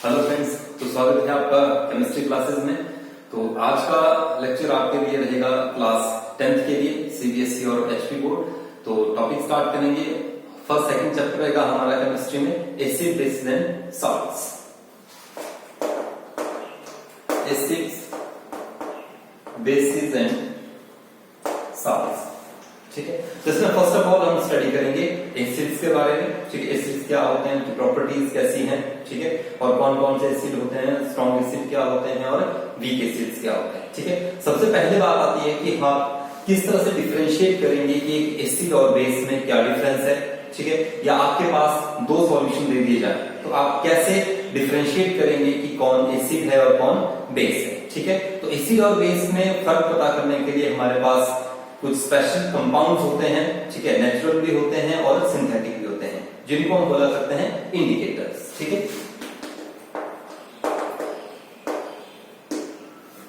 Hello friends, तो स्वागत है आपका केमिस्ट्री क्लासेस में। तो आज का लेक्चर आपके लिए रहेगा क्लास 10th के लिए सीबीएसई और एचपी बोर्ड। तो टॉपिक स्टार्ट करेंगे। फर्स्ट सेकंड चैप्टर रहेगा हमारा केमिस्ट्री में acid basis and salts. Acids bases and salts, ठीक है। तो इसमें फर्स्ट ऑफ ऑल हम स्टडी करेंगे एसिड्स के बारे में, ठीक है। एसिड्स क्या होते हैं, उनकी प्रॉपर्टीज कैसी हैं, ठीक है, और कौन कौन से एसिड होते हैं, स्ट्रॉन्ग एसिड क्या होते हैं और वीक एसिड्स क्या होते हैं, ठीक है। सबसे पहले बात आती है कि हाँ किस तरह से डिफरेंशिएट करेंगे कि एक एसिड और बेस में क्या डिफरेंस है, ठीक है। या आपके पास दो सॉल्यूशन दे दिए जाए तो आप कैसे डिफरेंशिएट करेंगे कि कौन एसिड है और कौन बेस है, ठीक है। तो एसिड और बेस में फर्क पता करने के लिए हमारे पास कुछ स्पेशल कंपाउंड्स होते हैं, ठीक है। नेचुरल भी होते हैं और सिंथेटिक भी होते हैं, जिनको हम बोला करते हैं इंडिकेटर्स, ठीक है।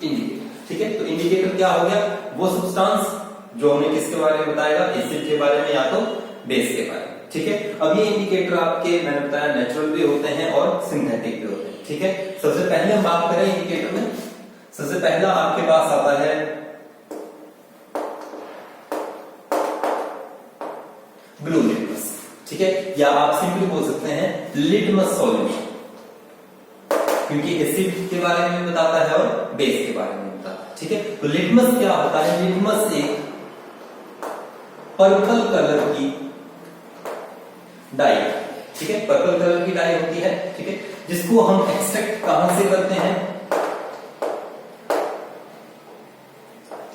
इंडिकेटर, ठीक है। तो इंडिकेटर क्या हो गया, वो सब्सटेंस जो हमें किसके बारे में बताएगा, एसिड के बारे में या तो बेस के बारे में, ठीक है। अब ये इंडिकेटर आपके मैंने बताया नेचुरल भी होते हैं और सिंथेटिक भी होते हैं, ठीक है। सबसे पहले हम बात करें इंडिकेटर में, सबसे पहला आपके पास आता है ब्लू लिटमस, ठीक है। या आप सिंपली बोल सकते हैं लिटमस सॉल्यूशन, क्योंकि एसिड के बारे में बताता है और बेस के बारे में बताता है, ठीक है। तो लिटमस क्या होता है, लिटमस एक पर्पल कलर की डाई, ठीक है। पर्पल कलर की डाई होती है, ठीक है, जिसको हम एक्सट्रैक्ट कहां से करते हैं,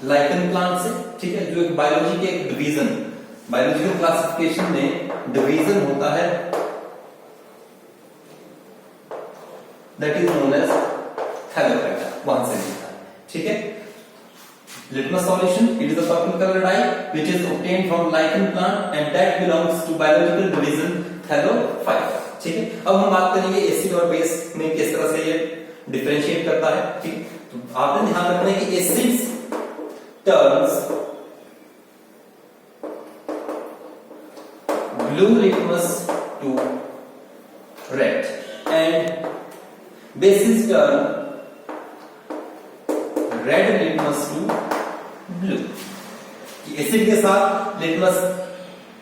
लाइकन प्लांट से, ठीक है। जो एक बायोलॉजी के एक डिवीजन, बायोलॉजिकल क्लासिफिकेशन में डिवीजन होता है that is known as thallophyta, वहां से मिलता है, ठीक है। Litmus solution, it is a purple colour dye which is obtained from lichen plant and that belongs to biological division thallophyta, ठीक है। अब हम बात करेंगे एसिड और बेस में किस तरह से ये डिफरेंशिएट करता है, ठीक। तो आपने ध्यान रखना है कि acids turns blue litmus to red and bases turn red litmus to blue। Acid के साथ लिटमस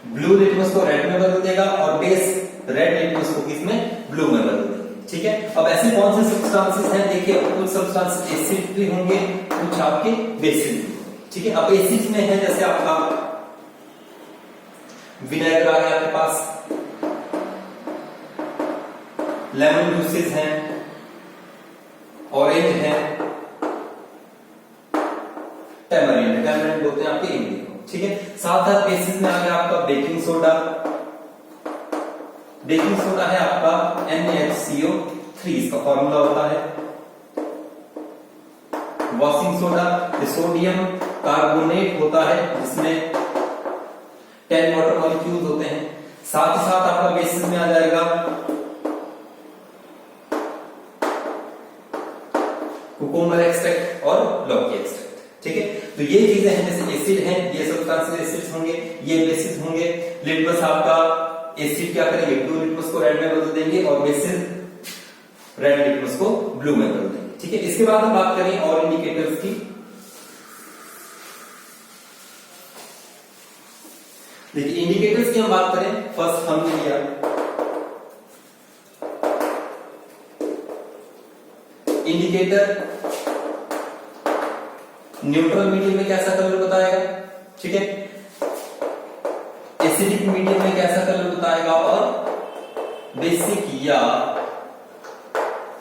ब्लू लिटमस को रेड में बदल देगा और बेस रेड लिटमस को किस में, ब्लू में बदल देगा, ठीक है। अब ऐसे कौन से सब्सटेंसेस हैं, देखिए कुछ सब्सटेंसेस एसिड भी होंगे, कुछ आपके बेसिस भी, ठीक है। अब एसिड में है जैसे आपका विनेगर आ गया आपके पास, लेमन जूसेस हैं, ऑरेंज है, टैमरिंड बोलते हैं आपके इंडिको, ठीक है। साथ साथ बेसिस में आ गया आपका बेकिंग सोडा, बेकिंग सोडा है आपका NaHCO3, इसका फॉर्मूला होता है। वॉशिंग सोडा सोडियम कार्बोनेट होता है, जिसमें 10 वाटर मॉलिक्यूल्स होते हैं। साथ ही साथ आपका बेसिस में आ जाएगा कुकुम्बर एक्सट्रैक्ट और लौकी एक्सट्रैक्ट, ठीक है। तो ये चीजें हैं, जैसे एसिड हैं, ये सब्सटेंसेस एसिड्स होंगे, ये बेसिस होंगे। लिटमस आपका एसिड क्या करेंगे, ब्लू लिटमस को रेड में बदल देंगे और बेसिस रेड लिटमस को ब्लू में बदल देंगे, ठीक है। इसके बाद हम बात करें और इंडिकेटर्स की। देखिए इंडिकेटर्स की हम बात करें, फर्स्ट हमने लिया इंडिकेटर न्यूट्रल मीडियम में कैसा कलर बताएगा, ठीक है। एसिडिक मीडियम में कैसा कलर बताएगा और बेसिक या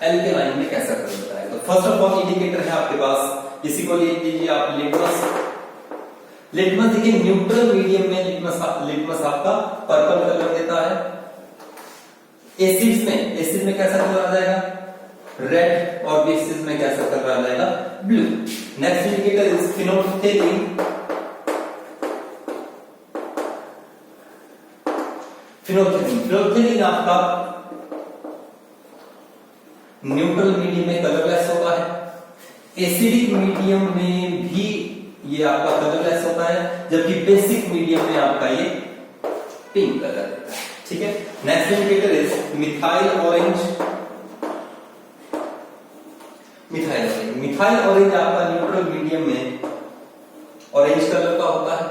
एल्केलाइन में कैसा कलर बताएगा। फर्स्ट ऑफ ऑल इंडिकेटर है आपके पास, इसी को ले लीजिए आप लिटमस। लिटमस देखिए न्यूट्रल मीडियम में लिटमस आपका पर्पल कलर देता है। एसिड में कैसा कलर आ जाएगा, रेड, और बेसिस में कैसा कलर आ जाएगा, blue. Next indicator is phenolphthalein. Phenolphthalein आपका न्यूट्रल मीडियम में कलरलेस होता है। एसिडिक मीडियम में भी ये आपका कलरलेस होता है, जबकि बेसिक मीडियम में आपका ये पिंक कलर देता है, ठीक है। Next indicator is methyl orange. Methyl orange. Methyl orange आपका न्यूट्रल मीडियम में ऑरेंज कलर का होता है,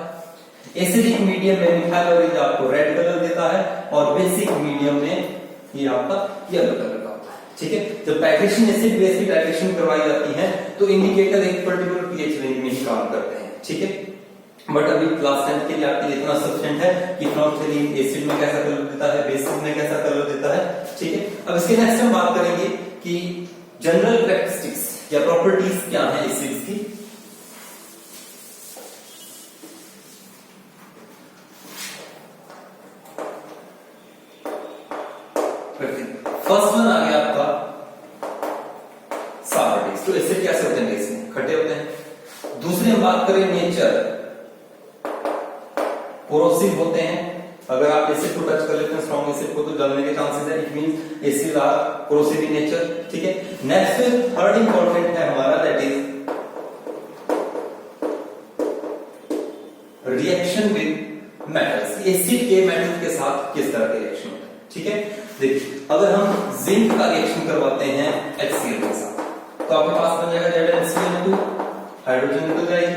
एसिडिक मीडियम में मिथाइल ऑरेंज आपको रेड कलर देता है, और बेसिक मीडियम में ये आपका येलो कलर का होता है। ठीक है, जब टाइट्रेशन एसिड बेस की टाइट्रेशन करवाई जाती है तो इंडिकेटर एक पर्टिकुलर पीएच रेंज में ही काम करते हैं। ठीक है, बट अभी क्लास 10 के लिए आपके लिए इतना सफिशिएंट है कि फिनोल्फ्थालीन एसिड में कैसा कलर देता है, बेसिक में कैसा कलर देता है। ठीक है, अब इसके नेक्स्ट हम बात करेंगे कि जनरल कैरेक्टरिस्टिक्स या प्रॉपर्टीज क्या है एसिड्स की। फर्स्ट वन आ गया आपका सार। तो एसिड कैसे होते हैं, इसमें खट्टे होते हैं। दूसरी हम बात करें नेचर, कोरोसिव होते हैं। अगर आप एसिड को टच कर लेते हैं, स्ट्रॉन्ग एसिड को, तो जलने के चांसेस है। It means acid are corrosive in nature. ठीक है, नेक्स्ट थर्ड इंपॉर्टेंट है हमारा, that is reaction with metals. Acid के मेटल के साथ किस तरह के रिएक्शन होता है। ठीक है, देखिए अगर हम जिंक का रिएक्शन करवाते हैं HCl के साथ, तो आपके पास बन जाएगा ZnCl2, हाइड्रोजन निकल जाएगी।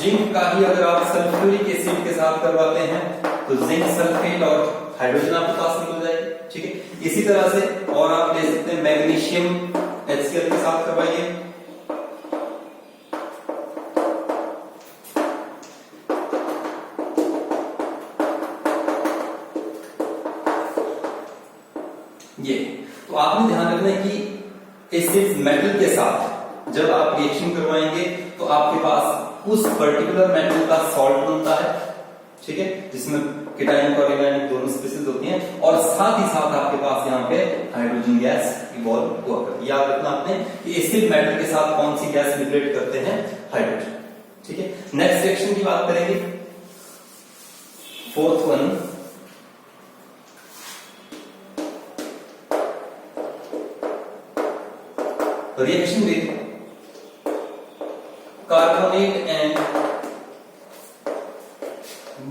जिंक का ही अगर आप सल्फ्यूरिक एसिड के साथ करवाते हैं तो जिंक सल्फेट और हाइड्रोजन आपके पास निकल जाएगी। ठीक है, इसी तरह से और आप ले सकते हैं मैग्नीशियम HCl के साथ करवाइए, ये। तो आपने ध्यान रखना है कि एसिड मेटल के साथ जब आप रिएक्शन करवाएंगे तो आपके पास उस पर्टिकुलर मेटल का सॉल्ट बनता है। ठीक है, जिसमें केटायनिक और एनायनिक दोनों स्पीशीज होती हैं, और साथ ही साथ आपके पास यहाँ पे हाइड्रोजन गैस इवॉल्व हुआ करती है। याद रखना आपने कि एसिड मेटल के साथ कौन सी गैस लिबरेट करते हैं, हाइड्रोजन। ठीक है, नेक्स्ट रिएक्शन की बात करेंगे, fourth one, reaction with carbonate and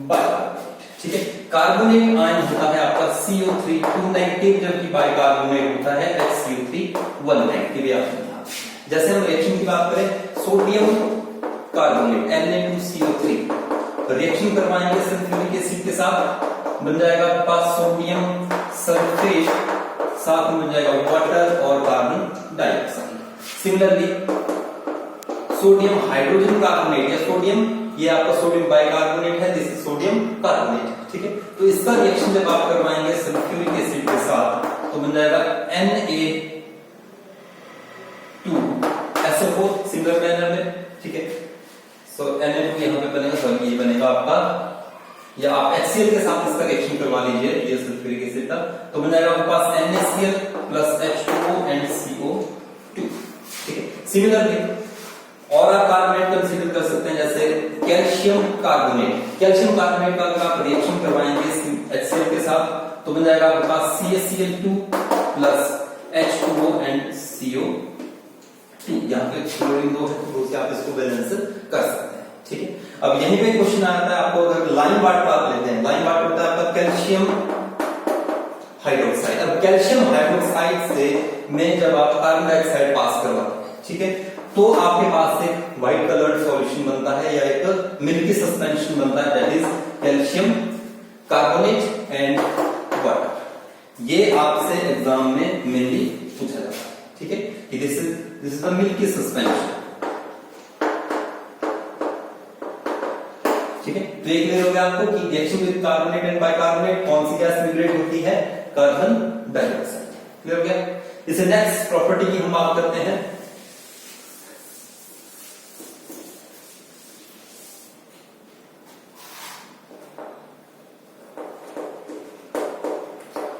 bicarbonate. ठीक है, कार्बोनेट आयन होता है आपका CO3 2 नेगेटिव, जबकि बाइकार्बोनेट होता है HCO3 1 नेगेटिव। जैसे हम रिएक्शन की बात करें, सोडियम कार्बोनेट Na2CO3 रिएक्शन करवाएंगे सल्फ्यूरिक एसिड के साथ, बन जाएगा आपके पास सोडियम सल्फेट, साथ में बन जाएगा वाटर और carbon dioxide. Similarly sodium hydrogen carbonate या सोडियम, ये आपका सोडियम बाइकार्बोनेट है, दिस इज सोडियम कार्बोनेट। ठीक है, तो इसका रिएक्शन जब आप करवाएंगे सल्फ्यूरिक एसिड के साथ तो बन जाएगा Na2SO4 सिमिलर मैनर में। ठीक है, सो Na2 यहां पे बनेगा, सॉरी ये बनेगा आपका, या आप HCl के साथ इसका रिएक्शन करवा लीजिए, ये सल्फ्यूरिक एसिड का, तो बन जाएगा आपके पास NaCl plus H2O and CO2। ठीक है, सिमिलरली और आप कार्बोनेट कंसीडर कर सकते हैं, जैसे कैल्शियम कार्बोनेट। कैल्शियम कार्बोनेट का अगर आप रिएक्शन करवाएंगे HCl के साथ तो बन जाएगा आपके पास CaCl2 plus H2O and CO2। यहाँ पे क्लोरीन 2 है, तो आप इसको बैलेंस कर सकते हैं। ठीक है, अब यहीं पे क्वेश्चन आता है आपको, अगर लाइन वाटर आप लेते हैं, लाइन वाटर होता है आपका कैल्शियम हाइड्रोक्साइड। अब कैल्शियम हाइड्रोक्साइड से में जब आप कार्बन डाइऑक्साइड पास करवाते हैं, ठीक है, तो आपके पास एक व्हाइट कलर्ड सॉल्यूशन बनता है या एक मिल्की सस्पेंशन बनता है, that is calcium carbonate and water. ये आपसे एग्जाम में मेनली पूछा जाता है। ठीक है, कि this is the milky suspension. ठीक है, तो ये क्लियर हो गया आपको कि reaction with carbonate and bicarbonate कौन सी गैस लिबरेट होती है, कार्बन डाइऑक्साइड। क्लियर हो गया। इसे नेक्स्ट प्रॉपर्टी की हम बात करते हैं,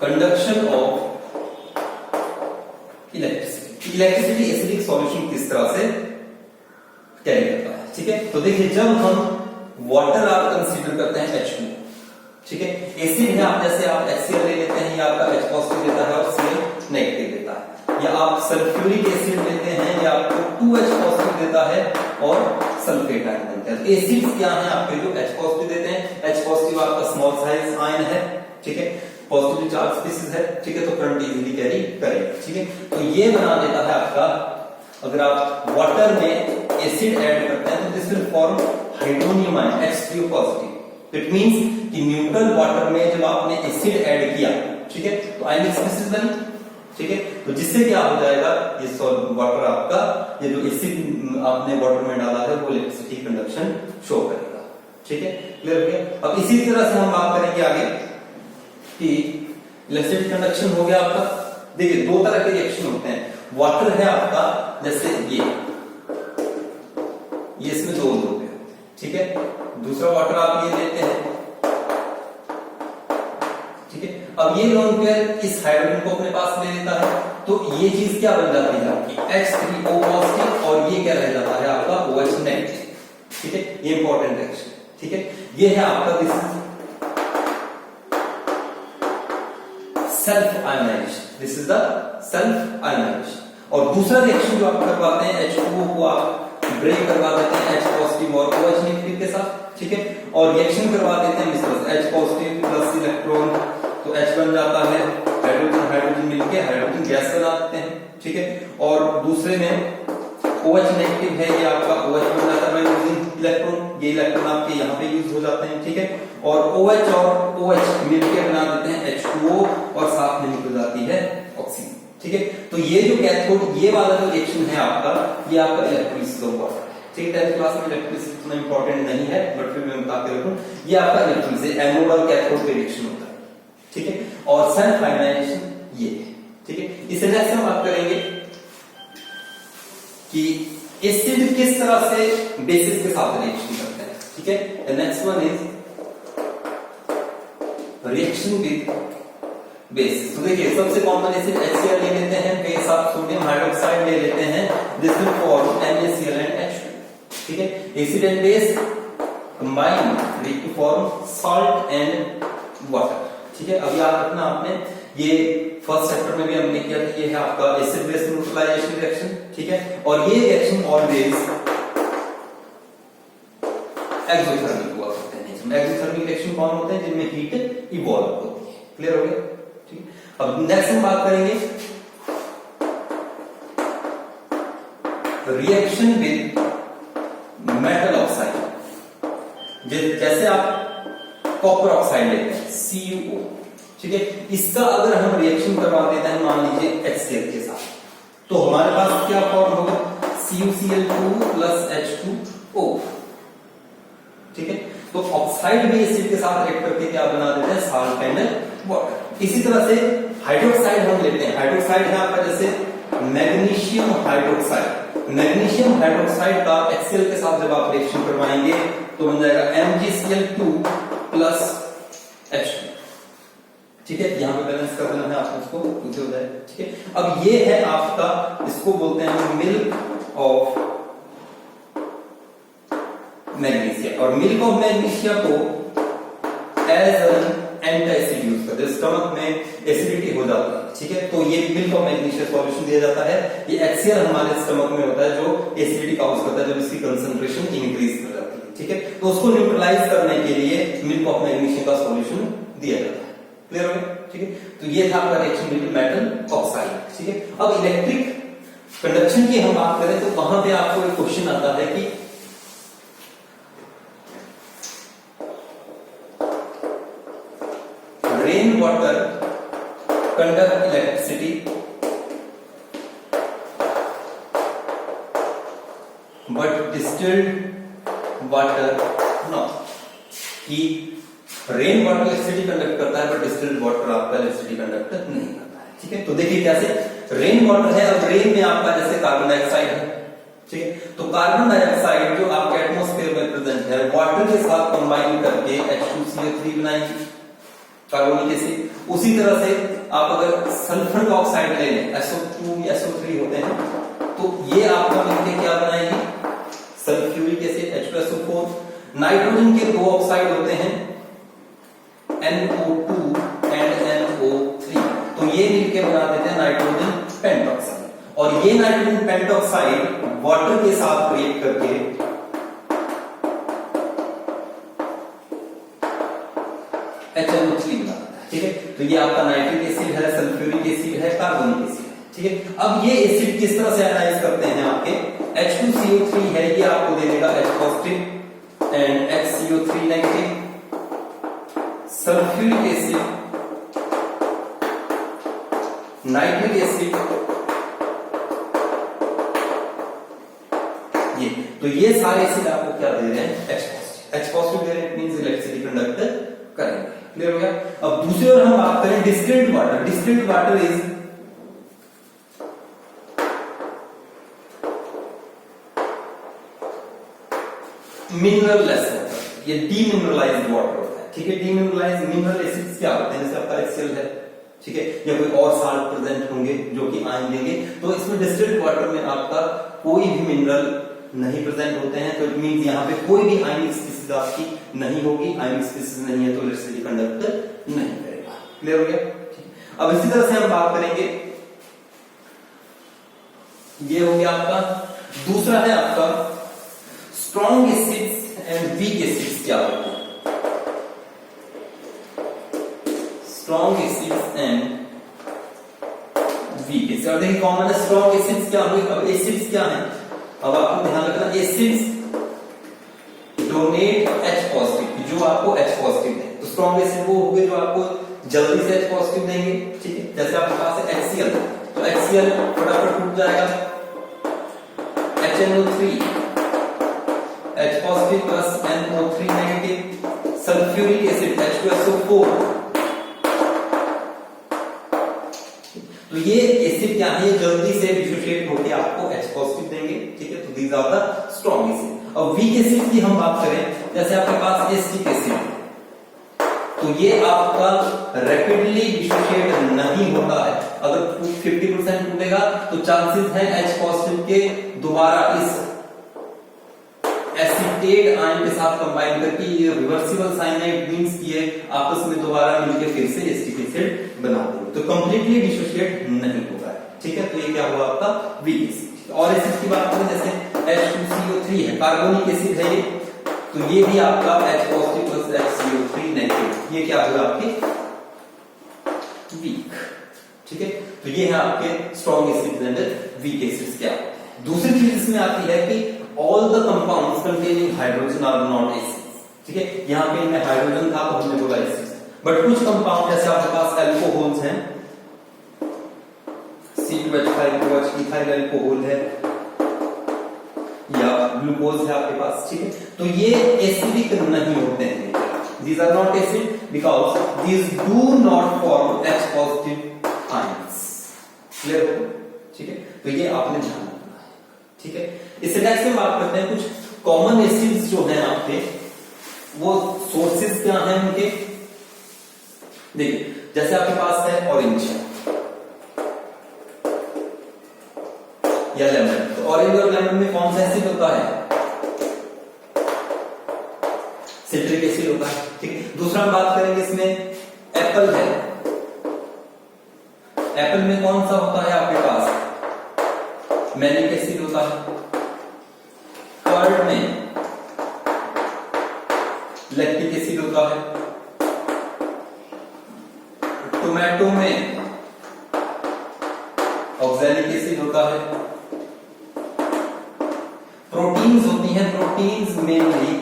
conduction of electricity. Electricity acidic solution किस तरह से कैरी करता है। ठीक है, तो देखिए जब हम वाटर आप कंसीडर करते हैं H2, ठीक है, एसिड है, आप जैसे आप HCl ले लेते हैं, ये आपका H पॉजिटिव देता है और Cl नेगेटिव देता है, या आप सल्फ्यूरिक एसिड लेते हैं, ये आपको 2H पॉजिटिव देता है और सल्फेट आयन बनता है। तो एसिड्स क्या हैं आपके, जो H पॉजिटिव देते हैं, H पॉजिटिव आपका स्मॉल साइज आयन है। ठीक है, पॉजिटिव चार्ज स्पीसीज है, ठीक है, तो करंट इजीली कैरी करेगा, ठीक है। तो ये बना देता है आपका, अगर आप वाटर में एसिड ऐड करते हैं तो this will form hydronium ion H3O positive. It means कि न्यूट्रल वाटर में जब आपने एसिड ऐड किया, ठीक है, तो आयनिक स्पीसीज बनी, ठीक है, तो जिससे क्या हो जाएगा, ये वाटर आपका, ये जो एसिड आपने वाटर में डाला है वो इलेक्ट्रिसिटी कंडक्शन शो करेगा, ठीक है, क्लियर हो गया। अब इसी तरह से हम बात करेंगे आगे कि इलेक्ट्रिसिटी कंडक्शन हो गया आपका। देखिए दो तरह के रिएक्शन होते हैं, वाटर है आपका, जैसे ये इसमें दो लोग हैं, ठीक है, दूसरा वाटर आप ये लेते हैं, ठीक है। अब ये लोन पेयर इस हाइड्रोजन को अपने पास ले लेता है, तो ये चीज क्या बन जाती है आपकी H3O पॉजिटिव, और ये क्या रह जाता है आपका OH नेगेटिव, ठीक है, ये इंपॉर्टेंट रिएक्शन, ठीक है। ये है आपका this self ionization, this is the self ionization. और दूसरा रिएक्शन जो आप करवाते हैं, H2O को आप ब्रेक करवा देते हैं H पॉजिटिव और OH नेगेटिव के साथ, ठीक है, और रिएक्शन करवा देते हैं इस तरह से H पॉजिटिव प्लस इलेक्ट्रॉन, तो H बन जाता है, हाइड्रोजन हाइड्रोजन मिलके हाइड्रोजन गैस बना देते हैं, ठीक है, और दूसरे में OH नेगेटिव है, ये आपका OH बन जाता है यूजिंग इलेक्ट्रॉन, ये इलेक्ट्रॉन आपके यहाँ पे यूज हो जाते हैं, ठीक है, और OH और OH मिलके बना देते हैं H2O, और साथ में निकल जाती है ऑक्सीजन, ठीक है। तो ये जो कैथोड, ये वाला जो रिएक्शन है आपका, ये आपका इलेक्ट्रोलिसिस ऑफ वाटर, ठीक है, 10th क्लास में इलेक्ट्रोलिसिस इतना इंपॉर्टेंट नहीं है, बट फिर मैं बता के रखूं, ये आपका इलेक्ट्रोलिसिस एनोड और कैथोड का रिएक्शन होता है, ठीक है, और सेल्फ आयनाइजेशन ये है, ठीक है। इसे नेक्स्ट हम बात करेंगे कि एसिड किस तरह से बेसिस के साथ रिएक्शन करते हैं, ठीक है। The next one is reaction with base. तो देखिए सबसे कॉमन एसिड HCl ले लेते हैं, बेस आप सोडियम हाइड्रोक्साइड ले लेते हैं, this will form NaCl and H2, ठीक है। Acid and base combine lead to form salt and water, ठीक है। अब याद रखना आपने, ये फर्स्ट चैप्टर में भी हमने किया था, ये है आपका एसिड बेस न्यूट्रलाइजेशन रिएक्शन, ठीक है, और ये रिएक्शन ऑलवेज एक्सोथर्मिक हुआ करते हैं। इसमें एक्सोथर्मिक रिएक्शन कौन होते हैं, जिनमें हीट इवॉल्व होती है, क्लियर हो गया, ठीक। अब नेक्स्ट हम बात करेंगे रिएक्शन विद मेटल ऑक्साइड। जैसे आप कॉपर ऑक्साइड लेते हैं CuO, ठीक है, इसका अगर हम रिएक्शन करवा देते हैं मान लीजिए HCl के साथ, तो हमारे पास क्या फॉर्म होगा, CuCl2 प्लस H2O, ठीक है। तो ऑक्साइड भी एसिड के साथ रिएक्ट करके क्या बना देते हैं, साल्ट एंड वाटर। इसी तरह से हाइड्रोक्साइड हम लेते हैं, हाइड्रोक्साइड है आपका जैसे मैग्नीशियम हाइड्रोक्साइड, मैग्नीशियम हाइड्रोक्साइड का HCl के साथ जब आप रिएक्शन करवाएंगे तो बन जाएगा MgCl2 प्लस H2, ठीक है, यहां पे बैलेंस कर देना है आपको, उसको पूछे हो जाए, ठीक है। अब ये है आपका, इसको बोलते हैं मिल्क ऑफ मैग्नीशिया, और मिल्क ऑफ मैग्नीशिया को एज एन एंटासिड यूज करते हैं, स्टमक में एसिडिटी हो जाता है, ठीक है, तो ये मिल्क ऑफ मैग्नीशिया सॉल्यूशन दिया जाता है। ये HCl हमारे स्टमक में होता है जो एसिडिटी कॉज करता है, जब इसकी कंसंट्रेशन इंक्रीज कर जाती है, ठीक है, तो उसको न्यूट्रलाइज करने के लिए मिल्क ऑफ मैग्नीशिया का सॉल्यूशन दिया जाता है, क्लियर हो गया, ठीक है। तो ये था आपका रिएक्शन विद मेटल ऑक्साइड, ठीक है। अब इलेक्ट्रिक कंडक्शन की हम बात करें तो वहां पे आपको एक क्वेश्चन आता है कि rain water conduct electricity but distilled water not, कि रेन वाटर इलेक्ट्रिसिटी कंडक्ट करता है बट डिस्टिल्ड वाटर आपका इलेक्ट्रिसिटी कंडक्ट नहीं करता है, ठीक है। तो देखिए कैसे रेन वाटर है, अब रेन में आपका जैसे कार्बन डाइऑक्साइड है, ठीक है, तो कार्बन डाइऑक्साइड जो आपके एटमॉस्फेयर में प्रेजेंट है वाटर के साथ कंबाइन करके H2CO3 बनाएंगे कार्बोनिक एसिड। उसी तरह से आप अगर सल्फर का ऑक्साइड ले लें, SO2 या SO3 होते हैं, तो ये आपका मिलकर क्या बनाएंगे, सल्फ्यूरिक एसिड H2SO4। नाइट्रोजन के दो ऑक्साइड होते हैं NO2 एंड NO3, तो ये मिलकर बना देते हैं नाइट्रोजन पेंटॉक्साइड, और ये नाइट्रोजन पेंटॉक्साइड वाटर के साथ रिएक्ट करके HNO3 बनाता है, ठीक है। तो तो ये आपका नाइट्रिक एसिड है, सल्फ्यूरिक एसिड है, कार्बोनिक एसिड है, ठीक है। अब ये एसिड किस तरह से एनालाइज करते हैं आपके, H2CO3 है, ये आपको दे देगा H positive and HCO3 negative, sulphuric acid, nitric acid, ये तो ये सारे एसिड आपको क्या दे रहे हैं, H पॉजिटिव दे रहे हैं, मींस इलेक्ट्रिसिटी कंडक्ट करेंगे। क्लियर हो गया। अब दूसरी ओर हम बात करें distilled water. Distilled water is mineralless water, ये डीमिनरलाइज्ड वाटर होता है, ठीक है। डीमिनरलाइज्ड मिनरल एसिड्स क्या होते हैं, जैसे आपका HCl है, ठीक है, या कोई और साल्ट प्रेजेंट होंगे जो कि आयन देंगे, तो इसमें डिस्टिल्ड वाटर में आपका कोई भी मिनरल नहीं प्रेजेंट होते हैं, तो इट मींस यहाँ पे कोई भी आयनिक स्पीशीज आपकी नहीं होगी, आयनिक स्पीशीज नहीं है तो इलेक्ट्रिसिटी कंडक्ट नहीं करेगा। क्लियर हो गया। अब इसी तरह से हम बात करेंगे, ये हो गया आपका। दूसरा है आपका strong acids and weak acids क्या होते हैं, strong acids and weak acids. और देखिए कॉमन है, स्ट्रॉन्ग एसिड्स क्या हुई, अब एसिड्स क्या है, अब आपको ध्यान रखना, एसिड्स डोनेट H पॉजिटिव, जो आपको H पॉजिटिव दें, तो स्ट्रॉन्ग एसिड वो होंगे जो आपको जल्दी से H पॉजिटिव देंगे, ठीक है। जैसे आपके पास है HCl, तो HCl फटाफट टूट जाएगा, HNO3 H positive plus NO3 negative, sulphuric acid H2SO4, तो ये एसिड क्या है, ये जल्दी से डिसोसिएट होकर आपको H पॉजिटिव देंगे, ठीक है। तो these are the strong acid. अब वीक एसिड की हम बात करें, जैसे आपके पास एसिटिक एसिड, तो ये आपका रैपिडली डिसोसिएट नहीं होता है, अगर 50% टूटेगा तो चांसेस है H पॉजिटिव के दोबारा इस एसिटेट आयन के साथ कंबाइन करके ये रिवर्सिबल साइनाइड मींस ये आपस में दोबारा मिलकर फिर से एसिटिक एसिड बना देंगे, तो कंप्लीटली डिसोसिएट नहीं होगा, ठीक है। तो ये क्या हुआ आपका वीक एसिड। और एसिड की बात करें, जैसे H2CO3 है, कार्बोनिक एसिड है ये, तो ये भी आपका H positive plus HCO3 negative, ये क्या हुआ आपके वीक, ठीक है। तो ये है आपके strong acids and weak acids क्या होते हैं। दूसरी चीज इसमें आती है कि all the compounds containing hydrogen are not acids, ठीक है। यहाँ पे इनमें हाइड्रोजन था तो हमने बोला एसिड्स, बट कुछ कंपाउंड जैसे आपके पास अल्कोहल्स हैं, C2H5OH इथाइल अल्कोहल है, या ग्लूकोज है आपके पास, ठीक है। तो ये एसिडिक नहीं होते हैं, these are not acid because these do not form H positive ions। Clear हो, ठीक है। तो ये आपने ध्यान रखना है, ठीक है। इससे नेक्स्ट में बात करते हैं कुछ कॉमन एसिड्स जो हैं आपके, वो सोर्सेज क्या हैं उनके। देखिए जैसे आपके पास है ऑरेंज या लेमन, तो ऑरेंज और लेमन में कौन सा एसिड होता है, सिट्रिक एसिड होता है, ठीक है। दूसरा हम बात करेंगे इसमें एप्पल है, एप्पल में कौन सा होता है आपके पास, मैलिक एसिड होता है। कर्ड में लैक्टिक एसिड होता है। टोमेटो में ऑक्सैलिक एसिड होता है। प्रोटीन्स होती हैं, प्रोटीन्स मेनली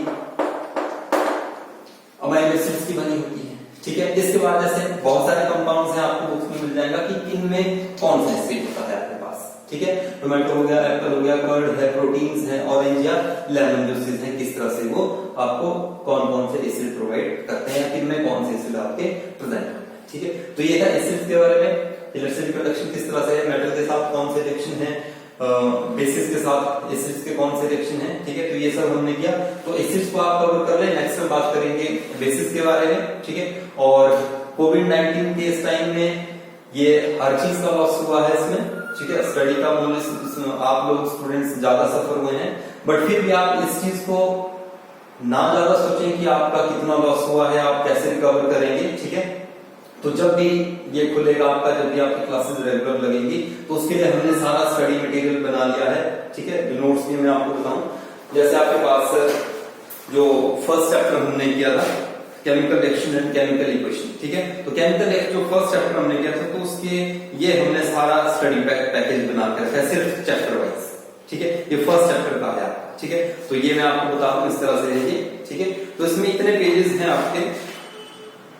अमाइनो एसिड्स की बनी होती है, ठीक है। इसके बाद जैसे बहुत सारे कंपाउंड्स हैं, आपको बुक्स में मिल जाएगा कि किनमें कौन सा एसिड होता है आपके पास, ठीक है। टोमेटो हो गया, एप्पल हो गया, कर्ड है, प्रोटीन्स है, ऑरेंज या लेमन जूसेस हैं, किस तरह से वो आपको कौन कौन से एसिड प्रोवाइड करते हैं, किनमें कौन से एसिड आपके प्रेजेंट होते हैं, ठीक है। तो ये था एसिड्स के बारे में, इलेक्ट्रिसिटी कंडक्शन किस तरह से है, मेटल के साथ कौन से रिएक्शन है, बेसिस के साथ एसिड्स के कौन से रिएक्शन है, ठीक है। तो ये सब हमने किया, तो एसिड्स को आप कवर कर ले। नेक्स्ट में बात करेंगे बेसिस के बारे में, ठीक है। और कोविड-19 के इस टाइम में ये हर चीज का लॉस हुआ है इसमें, ठीक है। स्टडी का आप लोग स्टूडेंट्स ज्यादा सफर हुए हैं, बट फिर भी आप इस चीज को ना ज्यादा सोचें कि आपका कितना लॉस हुआ है, आप कैसे रिकवर करेंगे, ठीक है। तो जब भी ये खुलेगा आपका, जब भी आपकी क्लासेस रेगुलर लगेंगी, तो उसके लिए हमने सारा स्टडी मटेरियल बना लिया है, ठीक है। नोट्स भी मैं आपको बताऊं, जैसे आपके पास जो फर्स्ट चैप्टर हमने किया था, chemical reaction and chemical equation, ठीक है। तो केमिकल जो फर्स्ट चैप्टर हमने किया था, तो उसके ये हमने सारा स्टडी पैकेज बना के रखा है, सिर्फ चैप्टर वाइज, ठीक है। ये फर्स्ट चैप्टर का है आपका, ठीक है। तो ये मैं आपको बता दूं इस तरह से है, ठीक है। तो इसमें इतने पेजेस हैं आपके,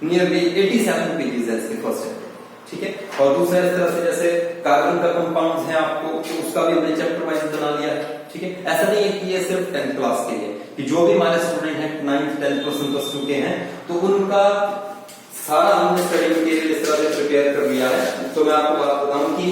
नियरली 87 पेजेस है इसके फर्स्ट चैप्टर, ठीक है। और दूसरा इस तरह से जैसे कार्बन का कंपाउंड्स है आपको, तो उसका भी हमने चैप्टर वाइज बना लिया है, ठीक है। ऐसा नहीं है कि ये सिर्फ 10th क्लास के लिए, कि जो भी हमारे स्टूडेंट हैं 9th 10th प्लस 2 के हैं, तो उनका सारा हमने स्टडी मटेरियल इस तरह से प्रिपेयर कर लिया है। तो मैं आपको बात बताऊं कि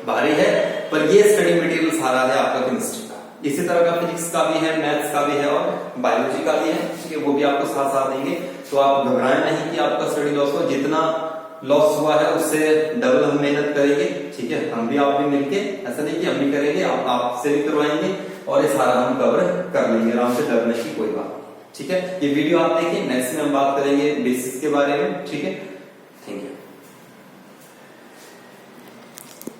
भारी है, पर ये स्टडी मटेरियल सारा है आपका केमिस्ट्री का, इसी तरह का फिजिक्स का भी है, मैथ्स का भी है और बायोलॉजी का भी है, ठीक है। वो भी आपको साथ साथ देंगे, तो आप घबराएं नहीं कि आपका स्टडी लॉस हो। जितना लॉस हुआ है उससे डबल हम मेहनत करेंगे, ठीक है। हम भी आप भी मिलके, ऐसा नहीं कि हम भी करेंगे, आप आपसे भी करवाएंगे और ये सारा हम कवर कर लेंगे आराम से, डरने की कोई बात, ठीक है। ये वीडियो आप देखिए, नेक्स्ट में हम बात करेंगे बेसिस के बारे में, ठीक है।